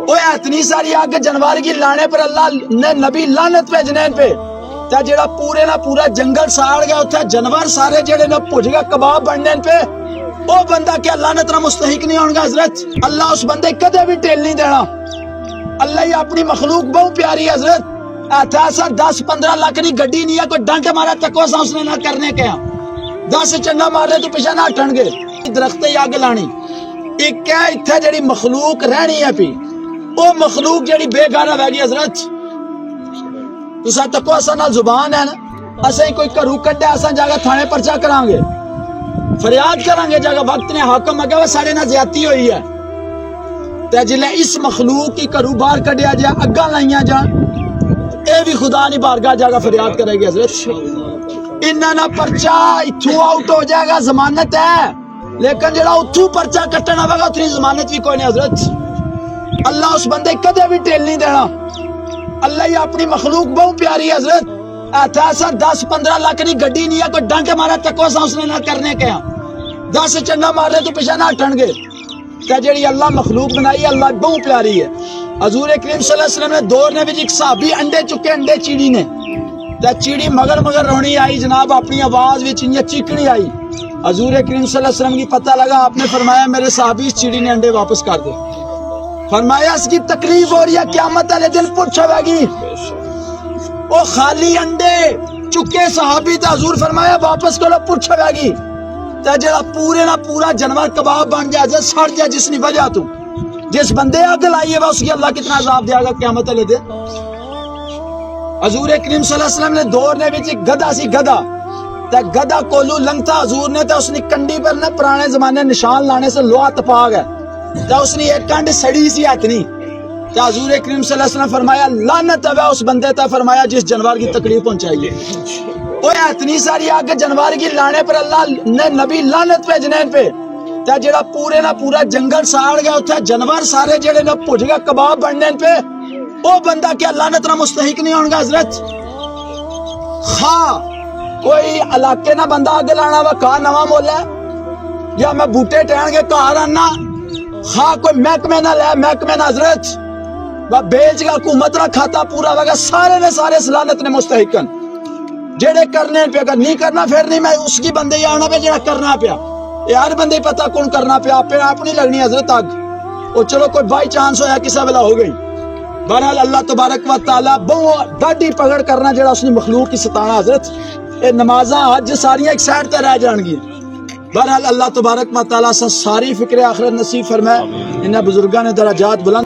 وہ اتنی ساری آگ جانور کی لانے پر اللہ نے نبی لعنت بھیجنے پہ تے جڑا پورے نہ پورا جنگل ساڑ گیا اتھے جانور سارے جڑے نہ بھج گئے کباب بننے پہ وہ بندہ کیا لعنت نہ مستحق نہیں ہونگا حضرت اللہ اس بندے کدے بھی ٹیل نہیں دینا اللہ ہی اپنی مخلوق بہت پیاری حضرت ایسا 10-15 لاکھ کی گڈی نہیں ہے کوئی ڈنٹ مارا تکو سا اس نے نہ کرنے کیا 10 چنگا مارے تو پیچھے نہ ہٹن گے درخت اگ لانی ایک کیا اتھے جڑی مخلوق رہنی ہے پی وہ مخلوق جڑی بے گانا بہ گئی حضرت تسا تکو اسا نال زبان ہے نا اسا ہی کوئی گھروں کڈے اسا جاگا تھانے پرچہ کران گے فریاد کران گے جاگا وقت نے حاکم اگے وہ سارے نال زیادتی ہوئی ہے تے جلے اس مخلوق کی گھروں باہر کڈیا جا اگاں لائیاں جان اے بھی خدا نہیں بارگاہ جاگا فریاد کرے گی حضرت انہاں نا پرچہ اتھوں آؤٹ ہو جائے گا ضمانت ہے لیکن جڑا اتھوں پرچہ کٹنا ہوگا اتنی ضمانت بھی کوئی نہیں حضرت اللہ اس بندے کدے بھی ٹیل نہیں دینا اللہ ہی اپنی مخلوق بہت پیاری حضرت ایسا 10-15 لاکھ کی گڈی نہیں ہے کوئی ڈنٹ مارا تکو سا اس نے نہ کرنے کیا 10 چنگا مارے تو پیچھے نہ ہٹن گے تے جڑی اللہ مخلوق بنائی اللہ بہت پیاری ہے حضور کریم صلی اللہ علیہ وسلم نے دور نے بھی ایک صحابی انڈے چکے انڈے چیڑی نے تے چیڑی مگر مگر رونی آئی جناب اپنی آواز وچ انیا چیکڑی آئی حضور کریم صلی اللہ علیہ وسلم کی پتہ لگا آپ نے فرمایا میرے صحابی اس چیڑی نے انڈے واپس کر دے فرمایا اس کی تکلیف ہو رہی ہے قیامت والے دن پوچھے گی وہ خالی انڈے چکے صحابی تے حضور فرمایا واپس کرو پوچھے گی تے جڑا پورے نہ پورا جانور کباب بن جائے جے سڑ جائے جس نے وجہ تو جس بندے اگ لائیے وہ اس کی اللہ کتنا عذاب دے گا قیامت والے دن حضور کریم صلی اللہ علیہ وسلم نے دور نے وچ گدھا سی گدھا تے گدھا کولو لنگتا حضور نے تے اس نے کنڈی پر نہ پرانے زمانے نشان لانے سے لوہا تپا گیا تے اس نے ایک کنڈ سڑی سی اتنی تے حضور کریم صلی اللہ علیہ وسلم فرمایا لعنت ہے اس بندے تے فرمایا جس جانور کی تکلیف پہنچائی ہے وہ اتنی ساری آگ جانور کی لانے پر اللہ نے نبی لعنت بھیجنے پہ تے جڑا پورے نہ پورا جنگل ساڑ گیا اتھے جانور سارے جڑے نہ بھج گئے کباب بننے پہ وہ بندہ کیا لعنت نہ مستحق نہیں ہونگا حضرت کوئی علاقے نہ بندہ آگ لانا وا کہا نواں مولا ہے یا میں بوٹے ٹہن کے کہا رہنا کوئی محکمے نہ لے محکمے نہ حضرت وہ بیچ گا حکومت را کھاتا پورا وگا سارے نے سارے لعنت نے مستحقن جڑے کرنے پہ اگر نہیں کرنا پھر نہیں میں اس کی بندے ہی آنا پہ جڑا کرنا پیا یار بندے پتہ کون کرنا پیا آپ نہیں لگنی حضرت آگ اور چلو کوئی بائی چانس ہویا کسا ویلا ہو گئی بہرحال اللہ تبارک و تعالی بہت ڈاڈی پکڑ کرنا جڑا اس نے مخلوق کی ستانا حضرت اے نمازاں حج ساریاں ایک سائڈ تے رہ جان گی بہرحال اللہ تبارک و تعالی سے ساری فکر آخرت نصیب فرمائے انہاں بزرگاں نے درجات بلند